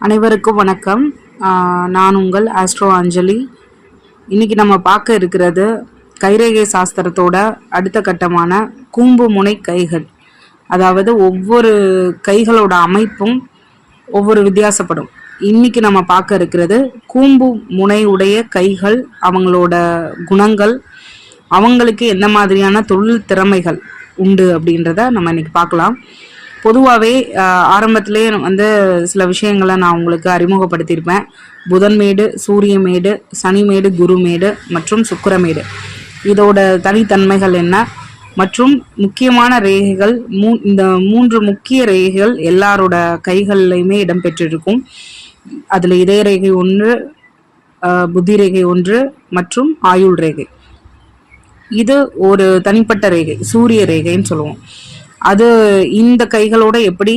அனைவருக்கும் வணக்கம். நான் உங்கள் ஆஸ்ட்ரோ அஞ்சலி. இன்னைக்கு நம்ம பார்க்க இருக்கிறது கைரேகை சாஸ்திரத்தோட அடுத்த கட்டமான கூம்பு முனை கைகள். அதாவது ஒவ்வொரு கைகளோட அமைப்பும் ஒவ்வொரு வித்தியாசப்படும். இன்னைக்கு நம்ம பார்க்க இருக்கிறது கூம்பு முனை உடைய கைகள், அவங்களோட குணங்கள், அவங்களுக்கு என்ன மாதிரியான தொழில் திறமைகள் உண்டு அப்படின்றத நம்ம இன்னைக்கு பார்க்கலாம். பொதுவாகவே ஆரம்பத்திலே வந்து சில விஷயங்களை நான் உங்களுக்கு அறிமுகப்படுத்தியிருப்பேன். புதன்மேடு, சூரியமேடு, சனிமேடு, குருமேடு மற்றும் சுக்கிரமேடு, இதோட தனித்தன்மைகள் என்ன மற்றும் முக்கியமான ரேகைகள். இந்த 3 முக்கிய ரேகைகள் எல்லாரோட கைகள்லையுமே இடம்பெற்றிருக்கும். அதில் இதய ரேகை ஒன்று, புத்தி ரேகை ஒன்று மற்றும் ஆயுள் ரேகை. இது ஒரு தனிப்பட்ட ரேகை, சூரிய ரேகைன்னு சொல்லுவோம். அது இந்த கைகளோட எப்படி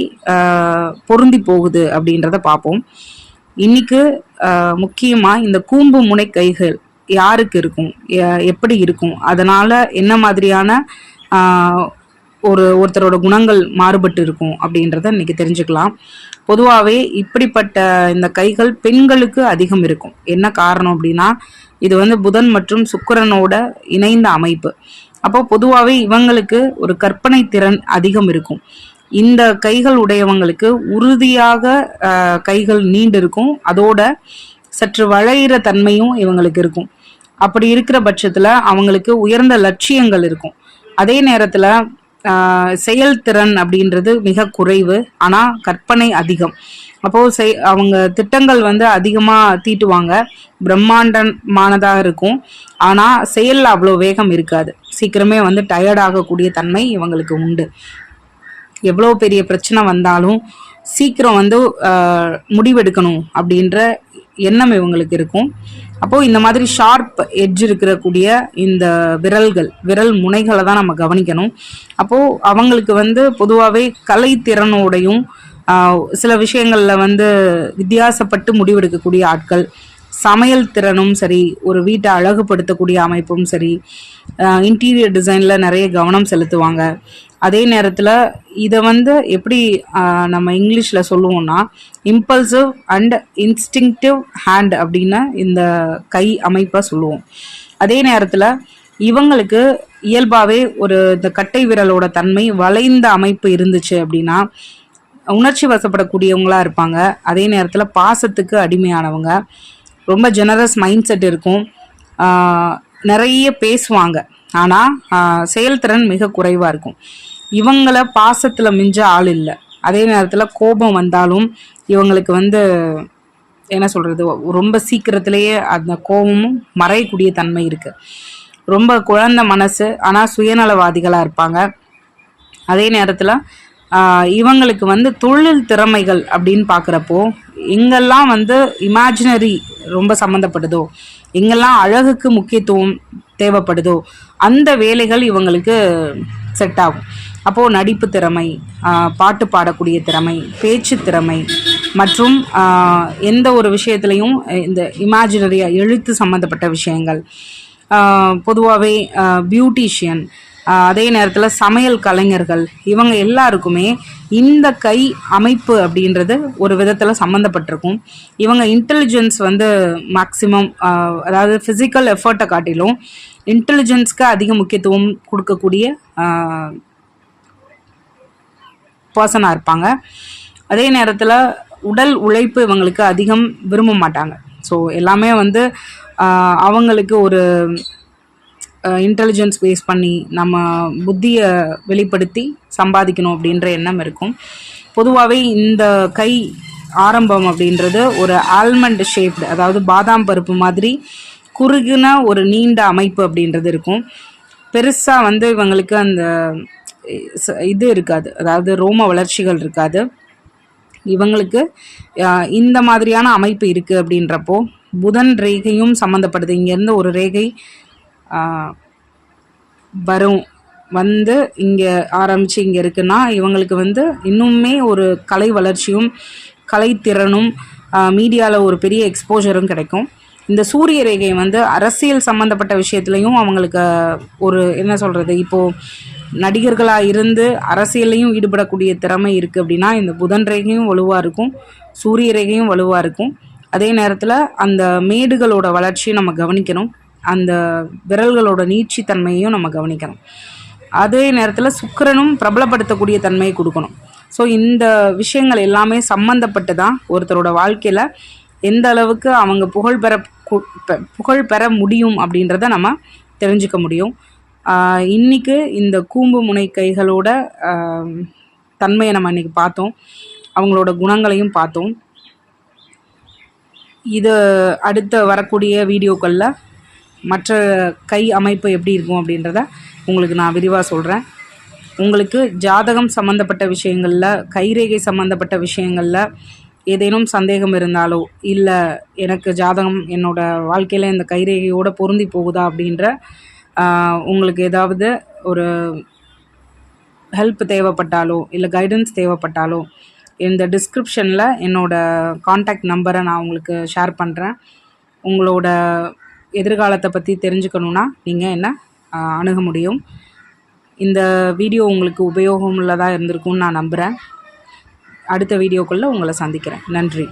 பொருந்தி போகுது அப்படின்றத பார்ப்போம். இன்னைக்கு முக்கியமாக இந்த கூம்பு முனை கைகள் யாருக்கு இருக்கும், எப்படி இருக்கும், அதனால என்ன மாதிரியான ஒருத்தரோட குணங்கள் மாறுபட்டு இருக்கும் அப்படின்றத இன்னைக்கு தெரிஞ்சுக்கலாம். பொதுவாகவே இப்படிப்பட்ட இந்த கைகள் பெண்களுக்கு அதிகம் இருக்கும். என்ன காரணம் அப்படின்னா, இது வந்து புதன் மற்றும் சுக்கிரனோட இணைந்த அமைப்பு. அப்போ பொதுவாகவே இவங்களுக்கு ஒரு கற்பனை திறன் அதிகம் இருக்கும். இந்த கைகள் உடையவங்களுக்கு உறுதியாக கைகள் நீண்டு இருக்கும். அதோட சற்று வளையிற தன்மையும் இவங்களுக்கு இருக்கும். அப்படி இருக்கிற பட்சத்தில் அவங்களுக்கு உயர்ந்த லட்சியங்கள் இருக்கும். அதே நேரத்தில் செயல்திறன் அப்படின்றது மிக குறைவு, ஆனால் கற்பனை அதிகம். அப்போது அவங்க திட்டங்கள் வந்து அதிகமாக தீட்டுவாங்க, பிரம்மாண்டமானதாக இருக்கும். ஆனால் செயலில் அவ்வளோ வேகம் இருக்காது. சீக்கிரமே வந்து டயர்ட் ஆகக்கூடிய தன்மை இவங்களுக்கு உண்டு. எவ்வளோ பெரிய பிரச்சனை வந்தாலும் சீக்கிரம் வந்து முடிவெடுக்கணும் அப்படின்ற எண்ணம் இவங்களுக்கு இருக்கும். அப்போது இந்த மாதிரி ஷார்ப் எட்ஜ் இருக்கக்கூடிய இந்த விரல் முனைகளை தான் நம்ம கவனிக்கணும். அப்போது அவங்களுக்கு வந்து பொதுவாகவே கலைத்திறனோடையும் சில விஷயங்களில் வந்து வித்தியாசப்பட்டு முடிவெடுக்கக்கூடிய ஆட்கள், சமையல் திறனும் சரி, ஒரு வீட்டை அழகுபடுத்தக்கூடிய அமைப்பும் சரி, இன்டீரியர் டிசைனில் நிறைய கவனம் செலுத்துவாங்க. அதே நேரத்தில் இதை வந்து எப்படி நம்ம இங்கிலீஷில் சொல்லுவோம்னா இம்பல்சிவ் அண்ட் இன்ஸ்டிங்டிவ் ஹேண்ட் அப்படின்னு இந்த கை அமைப்பை சொல்லுவோம். அதே நேரத்தில் இவங்களுக்கு இயல்பாகவே இந்த கட்டை விரலோட தன்மை வளைந்த அமைப்பு இருந்துச்சு அப்படின்னா உணர்ச்சி வசப்படக்கூடியவங்களா இருப்பாங்க. அதே நேரத்தில் பாசத்துக்கு அடிமையானவங்க, ரொம்ப ஜெனரஸ் மைண்ட் செட் இருக்கும், நிறைய பேசுவாங்க, ஆனால் செயல்திறன் மிக குறைவாக இருக்கும். இவங்கள பாசத்தில் மிஞ்ச ஆள் இல்லை. அதே நேரத்தில் கோபம் வந்தாலும் இவங்களுக்கு வந்து என்ன சொல்கிறது, ரொம்ப சீக்கிரத்திலேயே அந்த கோபமும் மறையக்கூடிய தன்மை இருக்குது. ரொம்ப குழந்தை மனசு, ஆனால் சுயநலவாதிகளாக இருப்பாங்க. அதே நேரத்தில் இவங்களுக்கு வந்து தொழில் திறமைகள் அப்படின்னு பார்க்குறப்போ எங்கெல்லாம் வந்து இமேஜினரி ரொம்ப சம்மந்தப்படுதோ, எங்கெல்லாம் அழகுக்கு முக்கியத்துவம் தேவைப்படுதோ அந்த வேலைகள் இவங்களுக்கு செட் ஆகும். அப்போது நடிப்பு திறமை, பாட்டு பாடக்கூடிய திறமை, பேச்சு திறமை மற்றும் எந்த ஒரு விஷயத்துலையும் இந்த இமேஜினரியாக எழுத்து சம்மந்தப்பட்ட விஷயங்கள், பொதுவாகவே பியூட்டிஷியன், அதே நேரத்தில் சமையல் கலைஞர்கள், இவங்க எல்லாருக்குமே இந்த கை அமைப்பு அப்படின்றது ஒரு விதத்தில் சம்மந்தப்பட்டிருக்கும். இவங்க இன்டெலிஜென்ஸ் வந்து மேக்சிமம், அதாவது ஃபிசிக்கல் எஃபர்ட்டை காட்டிலும் இன்டெலிஜென்ஸ்க்கு அதிக முக்கியத்துவம் கொடுக்கக்கூடிய பர்சனாக இருப்பாங்க. அதே நேரத்தில் உடல் உழைப்பு இவங்களுக்கு அதிகம் விரும்ப மாட்டாங்க. ஸோ எல்லாமே வந்து அவங்களுக்கு ஒரு இன்டெலிஜென்ஸ் பேஸ் பண்ணி நம்ம புத்தியை வெளிப்படுத்தி சம்பாதிக்கணும் அப்படின்ற எண்ணம் இருக்கும். பொதுவாகவே இந்த கை ஆரம்பம் அப்படின்றது ஒரு ஆல்மண்ட் ஷேப்டு, அதாவது பாதாம் பருப்பு மாதிரி குறுகின ஒரு நீண்ட அமைப்பு அப்படின்றது இருக்கும். பெருசாக வந்து இவங்களுக்கு அந்த இது இருக்காது, அதாவது ரோம வளர்ச்சிகள் இருக்காது. இவங்களுக்கு இந்த மாதிரியான அமைப்பு இருக்குது. அப்படின்றப்போ புதன் ரேகையும் சம்மந்தப்படுது. இங்கேருந்து ஒரு ரேகை வந்து இங்கே ஆரம்பித்து இங்கே இருக்குன்னா இவங்களுக்கு வந்து இன்னுமே ஒரு கலை வளர்ச்சியும் கலைத்திறனும் மீடியாவில் ஒரு பெரிய எக்ஸ்போஜரும் கிடைக்கும். இந்த சூரிய ரேகை வந்து அரசியல் சம்மந்தப்பட்ட விஷயத்துலையும் அவங்களுக்கு ஒரு என்ன சொல்கிறது, இப்போது நடிகர்களாக இருந்து அரசியல்லையும் ஈடுபடக்கூடிய திறமை இருக்குது அப்படின்னா இந்த புதன் ரேகையும் வலுவாக இருக்கும், சூரிய ரேகையும் வலுவாக இருக்கும். அதே நேரத்தில் அந்த மேடுகளோட வளர்ச்சியை நம்ம கவனிக்கணும், அந்த விரல்களோட நீட்சித்தன்மையையும் நம்ம கவனிக்கணும். அதே நேரத்தில் சுக்கிரனும் பிரபலப்படுத்தக்கூடிய தன்மையை கொடுக்கணும். ஸோ இந்த விஷயங்கள் எல்லாமே சம்மந்தப்பட்டு தான் ஒருத்தரோட வாழ்க்கையில் எந்த அளவுக்கு அவங்க புகழ் பெற முடியும் அப்படின்றத நம்ம தெரிஞ்சுக்க முடியும். இன்றைக்கி இந்த கூம்பு முனை கைகளோட தன்மையை நம்ம இன்றைக்கி பார்த்தோம், அவங்களோட குணங்களையும் பார்த்தோம். இது அடுத்த வரக்கூடிய வீடியோக்களில் மற்ற கை அமைப்பு எப்படி இருக்கும் அப்படின்றத உங்களுக்கு நான் விரிவாக சொல்கிறேன். உங்களுக்கு ஜாதகம் சம்மந்தப்பட்ட விஷயங்களில், கைரேகை சம்மந்தப்பட்ட விஷயங்களில் ஏதேனும் சந்தேகம் இருந்தாலோ, இல்லை எனக்கு ஜாதகம் என்னோடய வாழ்க்கையில் இந்த கைரேகையோடு பொருந்தி போகுதா அப்படின்ற உங்களுக்கு ஏதாவது ஒரு ஹெல்ப் தேவைப்பட்டாலோ, இல்லை கைடன்ஸ் தேவைப்பட்டாலோ, இந்த டிஸ்கிரிப்ஷனில் என்னோடய காண்டாக்ட் நம்பரை நான் உங்களுக்கு ஷேர் பண்ணுறேன். உங்களோட எதிர்காலத்தை பற்றி தெரிஞ்சுக்கணுன்னா நீங்கள் என்ன அணுக முடியும். இந்த வீடியோ உங்களுக்கு உபயோகமுள்ளதாக இருந்திருக்கும்னு நான் நம்புகிறேன். அடுத்த வீடியோக்குள்ளே உங்களை சந்திக்கிறேன். நன்றி.